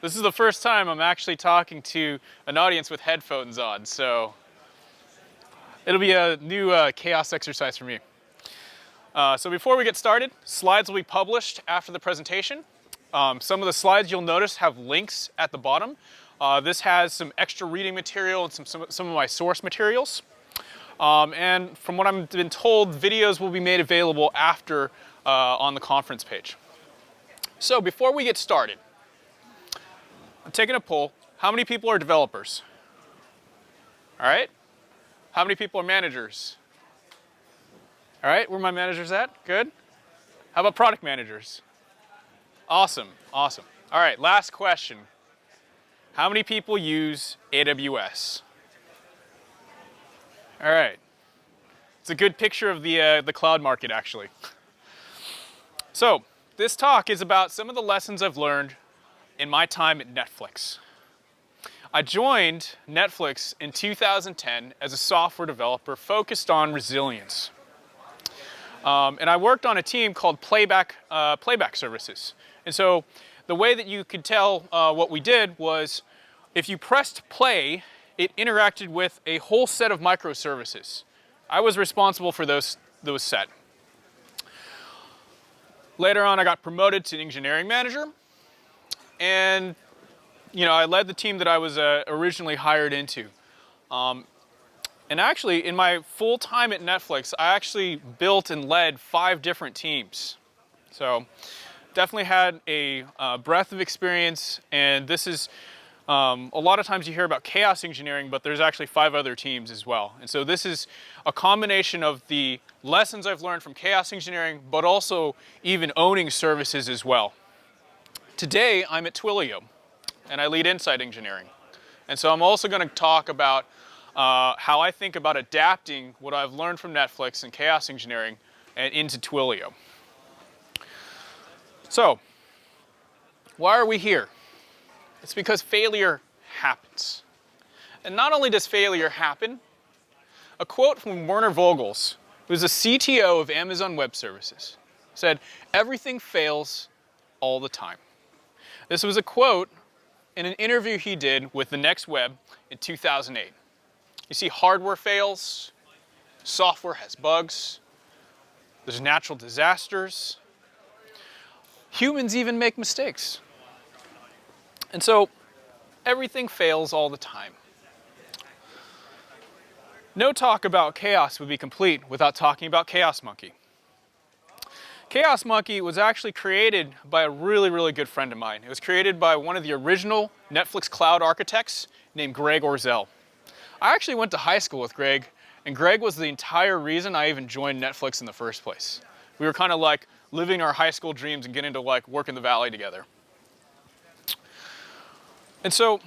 This is the first time I'm actually talking to an audience with headphones on, so it'll be a new chaos exercise for me. So before we get started, slides will be published after the presentation. Some of the slides you'll notice have links at the bottom. This has some extra reading material and some of my source materials. And from what I've been told, videos will be made available after on the conference page. So before we get started, I'm taking a poll. How many people are developers? All right. How many people are managers? All right, where are my managers at? Good. How about product managers? Awesome, awesome. All right, last question. How many people use AWS? All right. It's a good picture of the cloud market, actually. So this talk is about some of the lessons I've learned in my time at Netflix. I joined Netflix in 2010 as a software developer focused on resilience. And I worked on a team called playback services. And so the way that you could tell what we did was if you pressed play, it interacted with a whole set of microservices. I was responsible for those set. Later on, I got promoted to engineering manager. And I led the team that I was originally hired into. And actually, in my full time at Netflix, I actually built and led 5 different teams. So definitely had a breadth of experience, and this is, a lot of times you hear about chaos engineering, but there's actually 5 other teams as well. And so this is a combination of the lessons I've learned from chaos engineering, but also even owning services as well. Today, I'm at Twilio, and I lead Insight Engineering. And so I'm also going to talk about how I think about adapting what I've learned from Netflix and chaos engineering and into Twilio. So, why are we here? It's because failure happens. And not only does failure happen, a quote from Werner Vogels, who's the CTO of Amazon Web Services, said, "Everything fails all the time." This was a quote in an interview he did with The Next Web in 2008. You see, hardware fails, software has bugs, there's natural disasters, humans even make mistakes. And so, everything fails all the time. No talk about chaos would be complete without talking about Chaos Monkey. Chaos Monkey was actually created by a really, really good friend of mine. It was created by one of the original Netflix cloud architects named Greg Orzel. I actually went to high school with Greg, and Greg was the entire reason I even joined Netflix in the first place. We were kind of like living our high school dreams and getting to like work in the valley together. And so,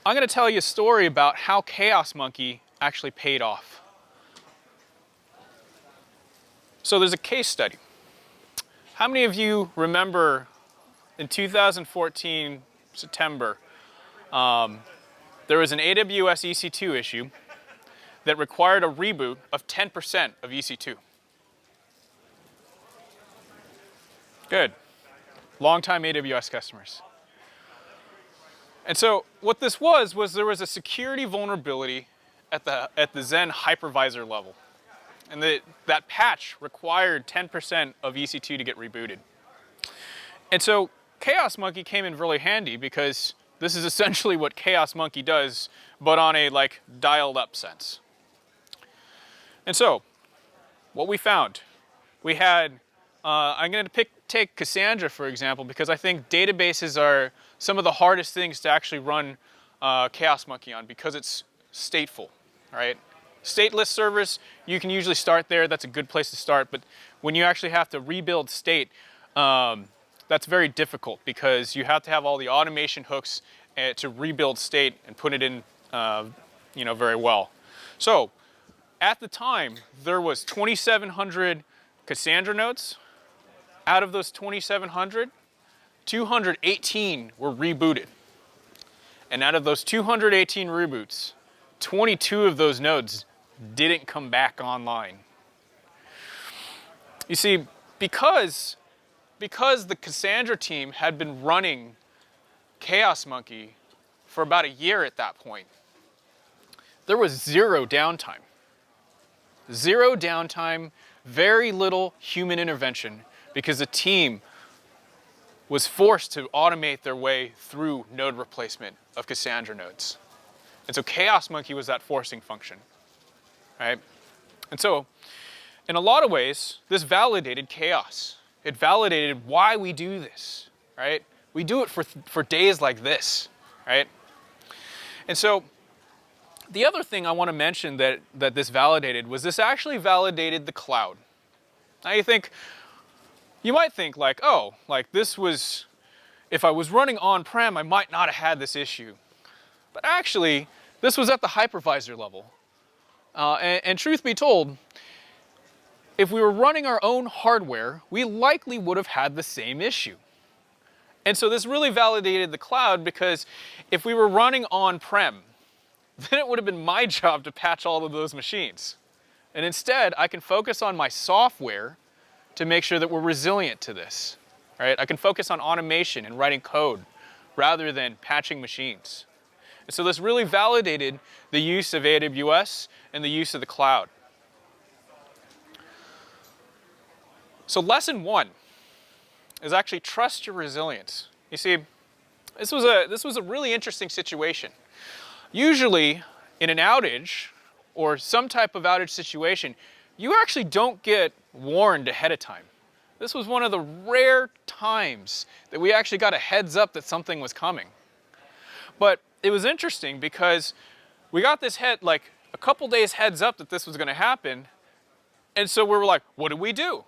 I'm going to tell you a story about how Chaos Monkey actually paid off. So there's a case study. How many of you remember in 2014, September, there was an AWS EC2 issue that required a reboot of 10% of EC2? Good. Longtime AWS customers. And so what this was there was a security vulnerability at the Zen hypervisor level. And that patch required 10% of EC2 to get rebooted. And so Chaos Monkey came in really handy because this is essentially what Chaos Monkey does, but on a like dialed up sense. And so what we found, we had, I'm going to take Cassandra for example, because I think databases are some of the hardest things to actually run Chaos Monkey on because it's stateful, right? Stateless servers, you can usually start there. That's a good place to start. But when you actually have to rebuild state, that's very difficult because you have to have all the automation hooks to rebuild state and put it in, very well. So at the time, there was 2,700 Cassandra nodes. Out of those 2,700, 218 were rebooted. And out of those 218 reboots, 22 of those nodes didn't come back online. You see, because the Cassandra team had been running Chaos Monkey for about a year at that point, there was zero downtime. Zero downtime, very little human intervention because the team was forced to automate their way through node replacement of Cassandra nodes. And so Chaos Monkey was that forcing function, right? And so in a lot of ways, this validated chaos. It validated why we do this, right? We do it for days like this, right? And so the other thing I want to mention that this validated was this actually validated the cloud. Now you might think like, oh, like this was, if I was running on-prem, I might not have had this issue. But actually, this was at the hypervisor level. And truth be told, if we were running our own hardware, we likely would have had the same issue. And so this really validated the cloud because if we were running on-prem, then it would have been my job to patch all of those machines. And instead, I can focus on my software to make sure that we're resilient to this, right? I can focus on automation and writing code rather than patching machines. And so this really validated the use of AWS and the use of the cloud. So lesson 1 is actually trust your resilience. You see, this was a really interesting situation. Usually, in an outage or some type of outage situation, you actually don't get warned ahead of time. This was one of the rare times that we actually got a heads up that something was coming. But it was interesting because we got this like a couple days heads up that this was going to happen, and so we were like, what do we do,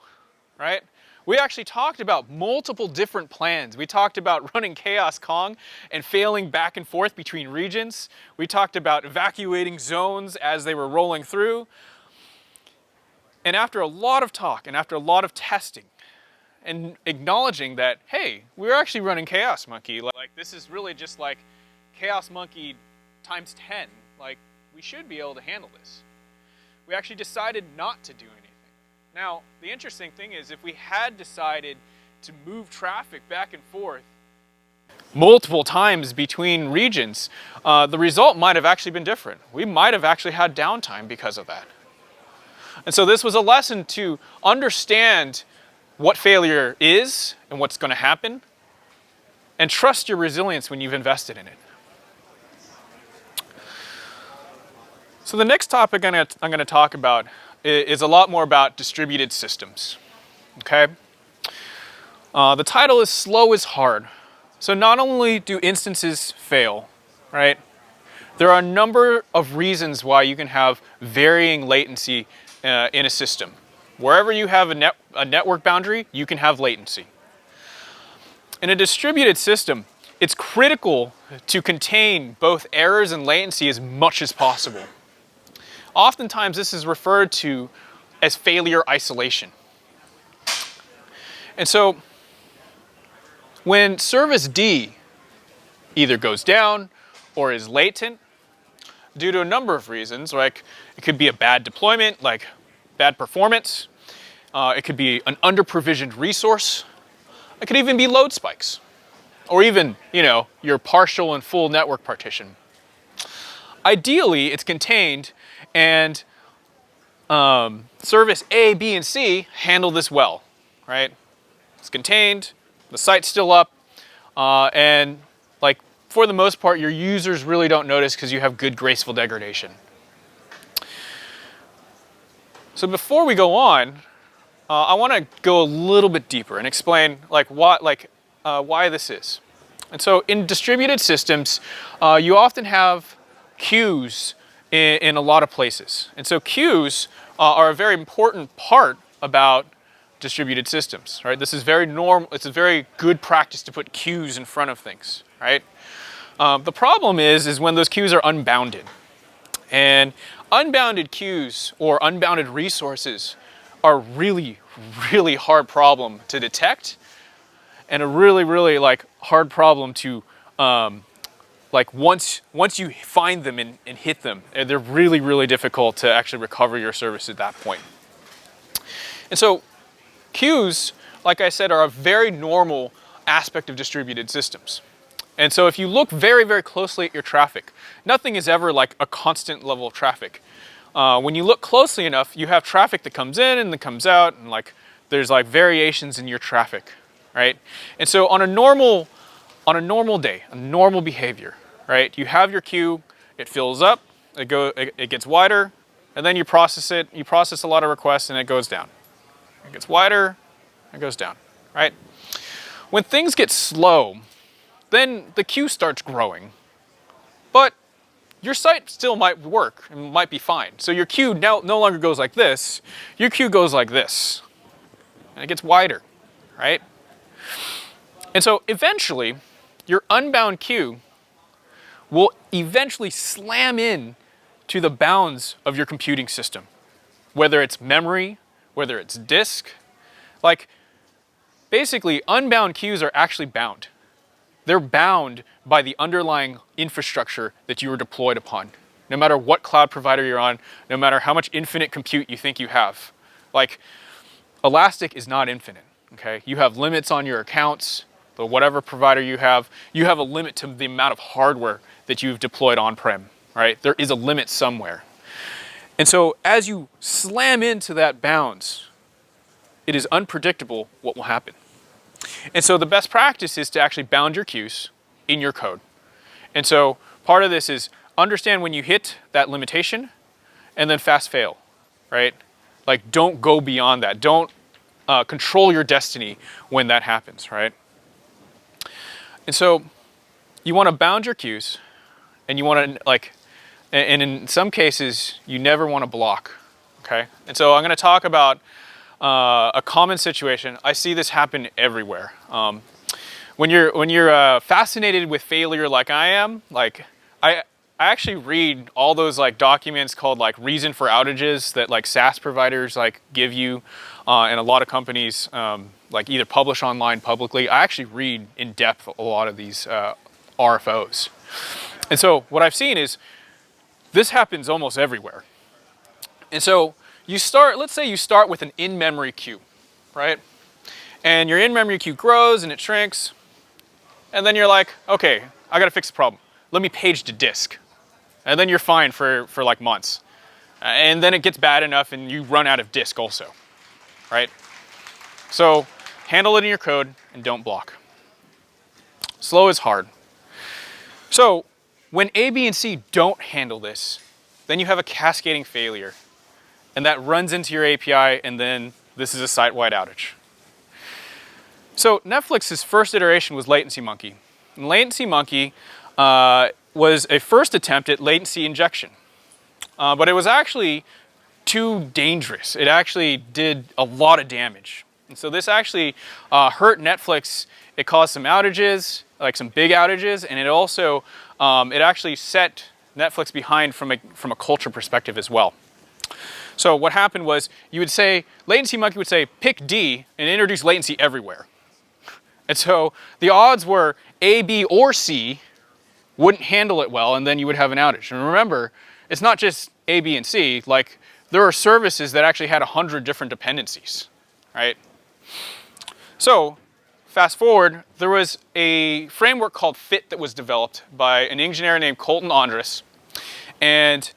right? We actually talked about multiple different plans. We talked about running Chaos Kong and failing back and forth between regions. We talked about evacuating zones as they were rolling through. And after a lot of talk and after a lot of testing and acknowledging that, hey, we're actually running Chaos Monkey. Like this is really just like Chaos Monkey times 10. Like we should be able to handle this. We actually decided not to do anything. Now, the interesting thing is if we had decided to move traffic back and forth multiple times between regions, the result might have actually been different. We might have actually had downtime because of that. And so this was a lesson to understand what failure is and what's going to happen, and trust your resilience when you've invested in it. So the next topic I'm going to talk about is a lot more about distributed systems, okay? The title is Slow is Hard. So not only do instances fail, right? There are a number of reasons why you can have varying latency in a system. Wherever you have a network boundary, you can have latency. In a distributed system, it's critical to contain both errors and latency as much as possible. Oftentimes, this is referred to as failure isolation. And so, when service D either goes down or is latent, due to a number of reasons, like it could be a bad deployment, like bad performance, it could be an under-provisioned resource, it could even be load spikes, or even, your partial and full network partition. Ideally, it's contained, and service A, B, and C handle this well, right? It's contained, the site's still up, and like for the most part, your users really don't notice because you have good graceful degradation. So before we go on, I want to go a little bit deeper and explain why this is. And so in distributed systems, you often have queues in a lot of places. And so queues are a very important part about distributed systems, right? This is very normal. It's a very good practice to put queues in front of things, right? The problem is when those queues are unbounded. And unbounded queues or unbounded resources are really, really hard problem to detect, and a really, really hard problem to once you find them and hit them, they're really, really difficult to actually recover your service at that point. And so queues, like I said, are a very normal aspect of distributed systems. And so if you look very, very closely at your traffic, nothing is ever like a constant level of traffic. When you look closely enough, you have traffic that comes in and that comes out, and like there's like variations in your traffic, right? And so on a normal day, a normal behavior, right? You have your queue, it fills up, it gets wider, and then you process it. You process a lot of requests, and it goes down. It gets wider, it goes down, right? When things get slow, then the queue starts growing, but your site still might work and might be fine. So your queue now no longer goes like this, your queue goes like this, and it gets wider, right? And so eventually, your unbound queue will eventually slam in to the bounds of your computing system, whether it's memory, whether it's disk. Like, basically, unbound queues are actually bound. They're bound by the underlying infrastructure that you were deployed upon, no matter what cloud provider you're on, no matter how much infinite compute you think you have. Like, Elastic is not infinite, okay? You have limits on your accounts, but whatever provider you have a limit to the amount of hardware that you've deployed on-prem, right? There is a limit somewhere. And so as you slam into that bounds, it is unpredictable what will happen. And so the best practice is to actually bound your queues in your code. And so part of this is understand when you hit that limitation and then fast fail, right? Like, don't go beyond that. Don't control your destiny when that happens, right? And so you want to bound your queues, and you want to, like, and in some cases, you never want to block, okay? And so I'm going to talk about a common situation. I see this happen everywhere. When you're fascinated with failure like I am, like I actually read all those like documents called like reason for outages that like SaaS providers like give you, and a lot of companies like either publish online publicly. I actually read in depth a lot of these RFOs. And so what I've seen is this happens almost everywhere. And so let's say you start with an in-memory queue, right? And your in-memory queue grows and it shrinks. And then you're like, okay, I gotta fix the problem. Let me page to disk. And then you're fine for like months. And then it gets bad enough and you run out of disk also, right? So handle it in your code and don't block. Slow is hard. So when A, B, and C don't handle this, then you have a cascading failure. And that runs into your API, and then this is a site-wide outage. So Netflix's first iteration was Latency Monkey. And Latency Monkey was a first attempt at latency injection. But it was actually too dangerous. It actually did a lot of damage. And so this actually hurt Netflix. It caused some outages, like some big outages, and it also, it actually set Netflix behind from a culture perspective as well. So what happened was, you would say, Latency Monkey would say, pick D and introduce latency everywhere. And so the odds were A, B, or C wouldn't handle it well, and then you would have an outage. And remember, it's not just A, B, and C. Like, there are services that actually had 100 different dependencies, right? So fast forward, there was a framework called FIT that was developed by an engineer named Colton Andrus. And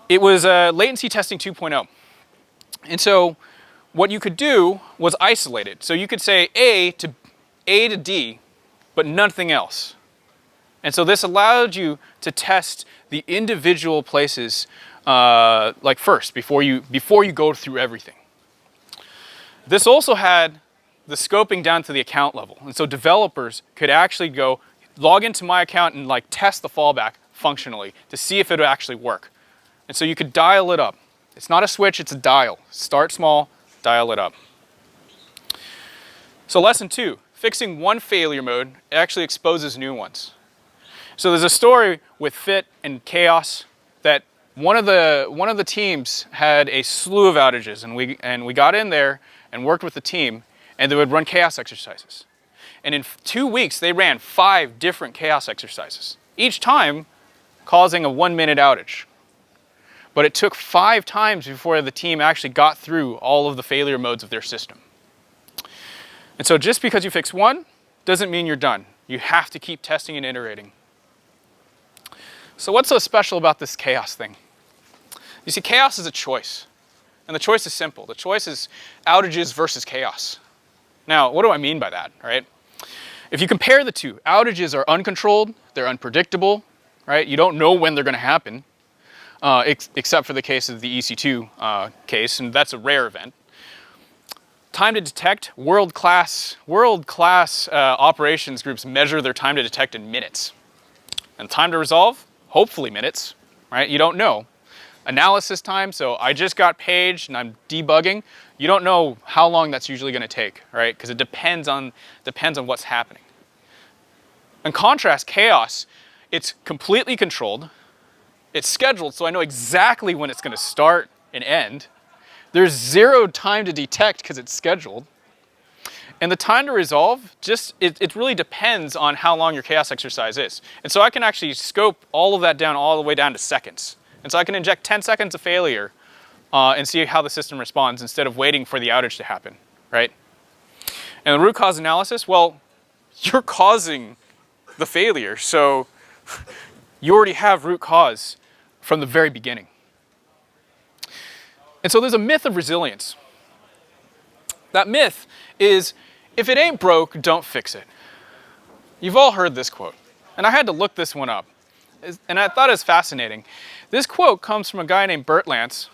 it was latency testing 2.0. And so what you could do was isolate it. So you could say A to D, but nothing else. And so this allowed you to test the individual places like first, before you go through everything. This also had the scoping down to the account level. And so developers could actually go log into my account and like test the fallback functionally to see if it would actually work. And so you could dial it up. It's not a switch, it's a dial. Start small, dial it up. So lesson 2, fixing one failure mode actually exposes new ones. So there's a story with Fit and Chaos that one of the teams had a slew of outages, and we got in there and worked with the team, and they would run chaos exercises. And in 2 weeks, they ran 5 different chaos exercises, each time causing a 1-minute outage. But it took 5 times before the team actually got through all of the failure modes of their system. And so just because you fix one doesn't mean you're done. You have to keep testing and iterating. So what's so special about this chaos thing? You see, chaos is a choice. And the choice is simple. The choice is outages versus chaos. Now, what do I mean by that, right? If you compare the two, outages are uncontrolled, they're unpredictable, right? You don't know when they're going to happen, except for the case of the EC2 case, and that's a rare event. Time to detect, world-class operations groups measure their time to detect in minutes. And time to resolve, hopefully minutes, right? You don't know. Analysis time, so I just got paged and I'm debugging. You don't know how long that's usually going to take, right? Because it depends on what's happening. In contrast, chaos, it's completely controlled. It's scheduled, so I know exactly when it's going to start and end. There's zero time to detect because it's scheduled. And the time to resolve, it really depends on how long your chaos exercise is. And so I can actually scope all of that down all the way down to seconds. And so I can inject 10 seconds of failure and see how the system responds instead of waiting for the outage to happen, right? And the root cause analysis, well, you're causing the failure, so you already have root cause from the very beginning. And so there's a myth of resilience. That myth is, if it ain't broke, don't fix it. You've all heard this quote, and I had to look this one up, and I thought it was fascinating. This quote comes from a guy named Bert Lance,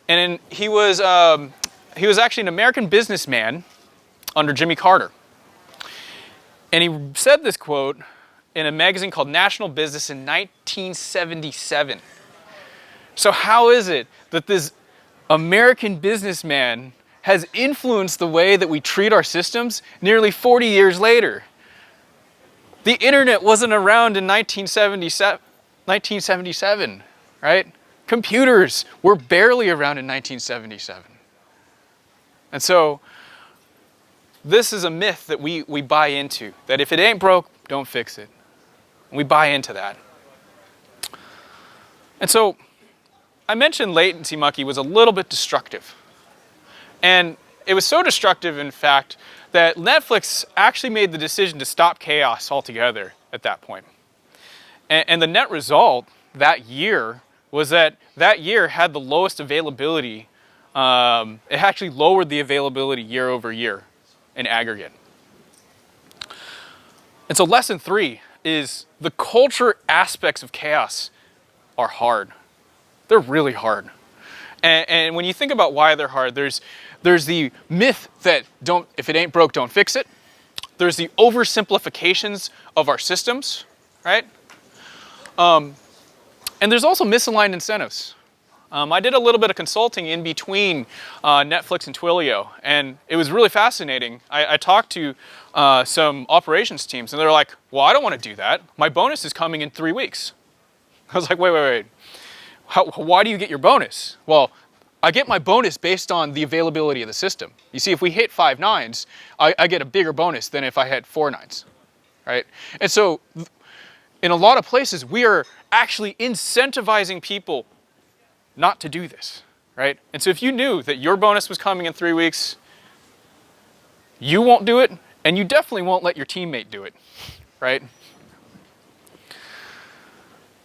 and he was actually an American businessman under Jimmy Carter. And he said this quote in a magazine called National Business in 1977. So how is it that this American businessman has influenced the way that we treat our systems nearly 40 years later? The internet wasn't around in 1977, right? Computers were barely around in 1977. And so this is a myth that we buy into, that if it ain't broke, don't fix it. We buy into that. And so I mentioned Latency Monkey was a little bit destructive. And it was so destructive, in fact, that Netflix actually made the decision to stop chaos altogether at that point. And the net result that year was that year had the lowest availability. It actually lowered the availability year over year in aggregate. And so lesson 3 is the culture aspects of chaos are hard. They're really hard. And when you think about why they're hard, there's the myth that if it ain't broke, don't fix it. There's the oversimplifications of our systems, right? And there's also misaligned incentives. I did a little bit of consulting in between Netflix and Twilio, and it was really fascinating. I talked to some operations teams, and they're like, well, I don't want to do that. My bonus is coming in 3 weeks. I was like, wait. Why do you get your bonus? Well, I get my bonus based on the availability of the system. You see, if we hit 5 nines, I get a bigger bonus than if I had 4 nines, right? And so in a lot of places, we are actually incentivizing people not to do this, right? And so if you knew that your bonus was coming in 3 weeks, you won't do it, and you definitely won't let your teammate do it, right?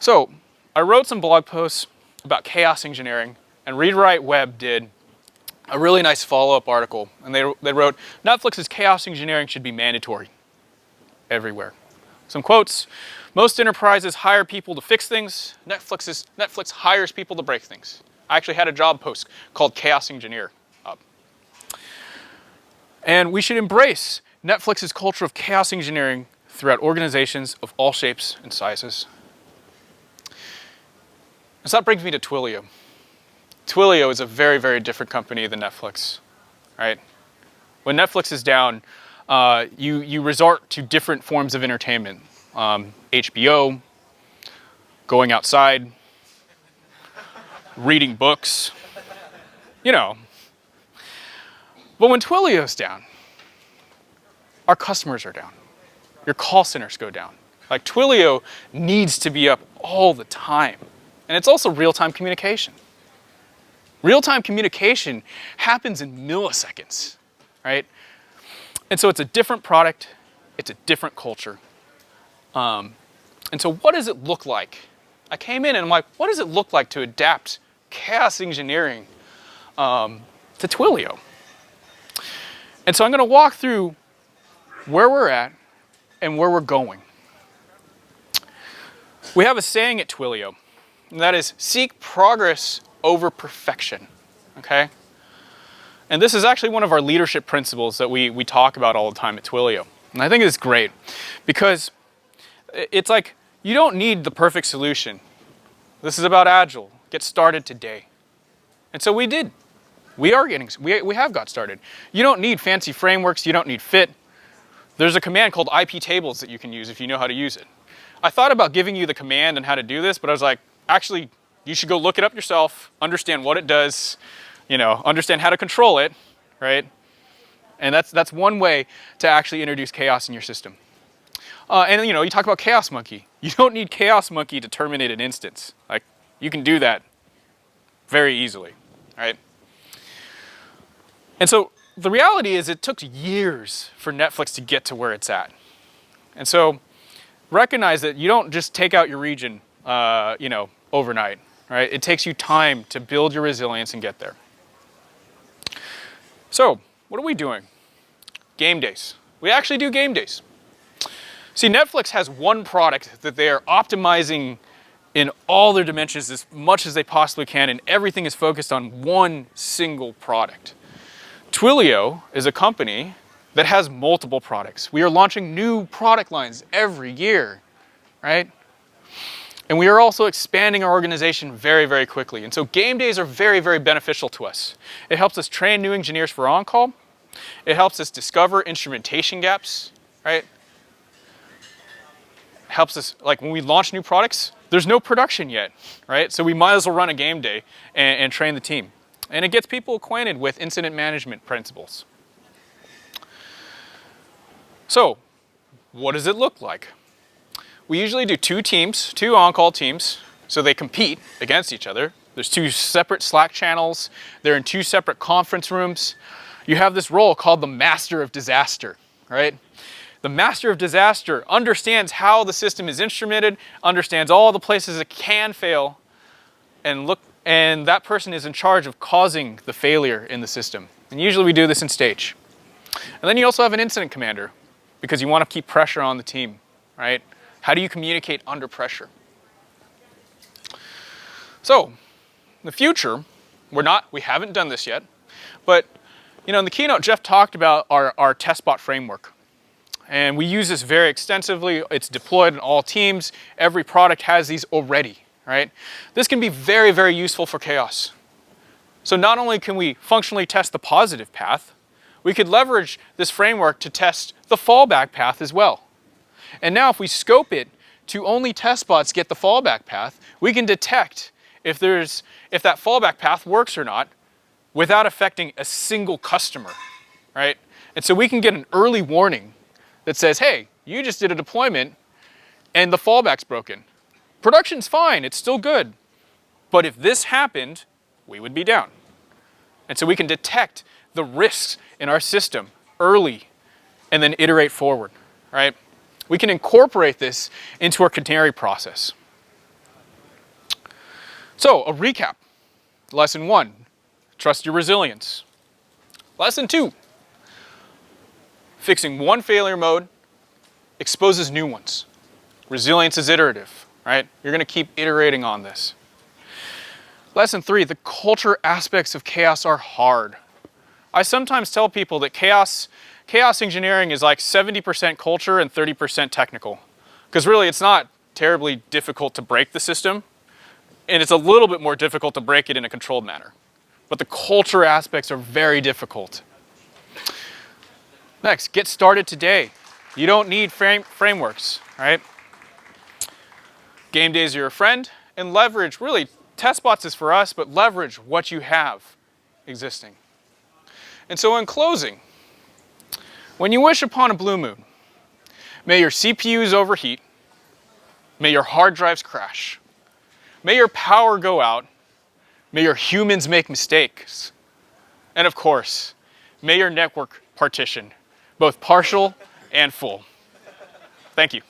So I wrote some blog posts about chaos engineering, and Read-Write Web did a really nice follow-up article, and they wrote, Netflix's chaos engineering should be mandatory everywhere. Some quotes: most enterprises hire people to fix things. Netflix hires people to break things. I actually had a job post called Chaos Engineer up. And we should embrace Netflix's culture of chaos engineering throughout organizations of all shapes and sizes. And so that brings me to Twilio. Twilio is a very, very different company than Netflix, right? When Netflix is down, you resort to different forms of entertainment. HBO, going outside, reading books, you know. But when Twilio's down, our customers are down. Your call centers go down. Like, Twilio needs to be up all the time. And it's also real-time communication. Real-time communication happens in milliseconds, right? And so it's a different product, It's a different culture. And so what does it look like? I came in and I'm like, what does it look like to adapt chaos engineering to Twilio? And so I'm going to walk through where we're at and where we're going. We have a saying at Twilio, and that is seek progress over perfection, okay? And this is actually one of our leadership principles that we talk about all the time at Twilio. And I think it's great because it's like you don't need the perfect solution. This is about Agile. Get started today. And so we did. We have got started. You don't need fancy frameworks. You don't need Fit. There's a command called IP tables that you can use if you know how to use it. I thought about giving you the command and how to do this, but I was like, actually, you should go look it up yourself, understand what it does, understand how to control it, right? And that's one way to actually introduce chaos in your system. And you talk about Chaos Monkey. You don't need Chaos Monkey to terminate an instance. Like, you can do that very easily, right? And so the reality is it took years for Netflix to get to where it's at. And so recognize that you don't just take out your region, overnight, right? It takes you time to build your resilience and get there. So what are we doing? Game days. We actually do game days. See, Netflix has one product that they are optimizing in all their dimensions as much as they possibly can, and everything is focused on one single product. Twilio is a company that has multiple products. We are launching new product lines every year, right? And we are also expanding our organization very, very quickly. And so game days are very, very beneficial to us. It helps us train new engineers for on-call. It helps us discover instrumentation gaps, right? Helps us, like when we launch new products, there's no production yet, right? So we might as well run a game day and train the team. And it gets people acquainted with incident management principles. So, what does it look like? We usually do two on-call teams, so they compete against each other. There's two separate Slack channels. They're in two separate conference rooms. You have this role called the Master of Disaster, right? The Master of Disaster understands how the system is instrumented, understands all the places it can fail, and that person is in charge of causing the failure in the system. And usually we do this in stage. And then you also have an incident commander, because you want to keep pressure on the team, right? How do you communicate under pressure? So, in the future, we haven't done this yet, but in the keynote, Jeff talked about our test bot framework. And we use this very extensively. It's deployed in all teams. Every product has these already, right? This can be very, very useful for chaos. So not only can we functionally test the positive path, we could leverage this framework to test the fallback path as well. And now if we scope it to only test bots get the fallback path, we can detect if that fallback path works or not without affecting a single customer, right? And so we can get an early warning that says, hey, you just did a deployment and the fallback's broken. Production's fine, it's still good. But if this happened, we would be down. And so we can detect the risks in our system early and then iterate forward, right? We can incorporate this into our canary process. So, a recap. Lesson 1, trust your resilience. Lesson 2, fixing one failure mode exposes new ones. Resilience is iterative, right? You're going to keep iterating on this. Lesson 3, the culture aspects of chaos are hard. I sometimes tell people that chaos engineering is like 70% culture and 30% technical. Because really it's not terribly difficult to break the system, and it's a little bit more difficult to break it in a controlled manner. But the culture aspects are very difficult. Next, get started today. You don't need frameworks, right? Game days are your friend, and leverage, really, test bots is for us, but leverage what you have existing. And so in closing, when you wish upon a blue moon, may your CPUs overheat, may your hard drives crash, may your power go out, may your humans make mistakes, and of course, may your network partition, both partial and full. Thank you.